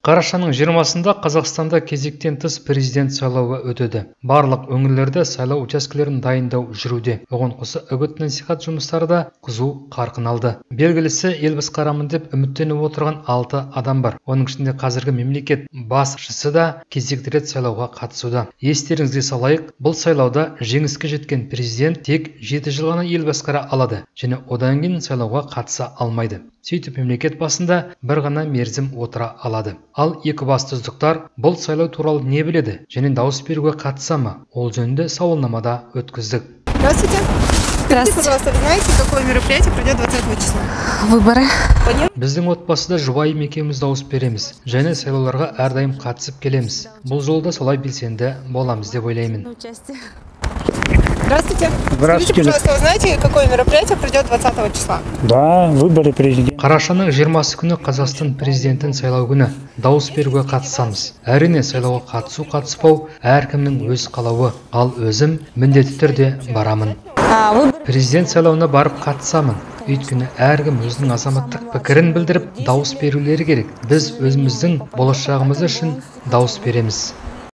Қарашаның 20-сында Қазақстанда кезектен тыс президент сайлауы өтеді. Барлық өңірлерде сайлау учаскелерін дайындау жүруде. Оған қоса үгіт-насихат жұмыстары да қызу қарқын алды. Белгілісі ел басқарамын деп үміттеніп отырған 6 адам бар. Оның ішінде қазіргі мемлекет басшысы да кезекті рет сайлауға қатысуда. Естеріңізге салайық, бұл сайлауда жеңіске жеткен президент тек 7 жыл ғана ел басқара алады және одан кейін сайлауға қатыса алмайды. Сөйтіп мемлекет басында бір ғана мерзім отыра алады. Ал екібастұздықтар бұл сайлау туралы не біледі және дауыс беруге қатыса ма? Ол жөнінде сауалнамада өткіздік. Здравствуйте. Здравствуйте. Пожалуйста, вы знаете, какое мероприятие пройдет 20 числа? Выборы. Біздің отбасыда жұбайым екеуміз дауыс береміз және сайлауларға әрдайым қатысып келеміз. Бұл жолда солай белсенді боламыз деп ойлаймын. Здравствуйте. Здравствуйте. Скажите, пожалуйста, вы знаете, какое мероприятие пройдет 20 числа? Да, выборы президента. Қарашаның 20 күні Қазақстан президентін сайлау күні. Дауыс беруге қатысамыз. Әрине сайлауға қатыспау әркімнің өз қалауы. Ал өзім міндетті түрде барамын. Президент сайлауына барып қатысамын. Өйткені әркім өзінің азаматтық пікірін білдіріп дауыс берулері керек. Біз өзіміздің болашағымыз үшін дауыс береміз.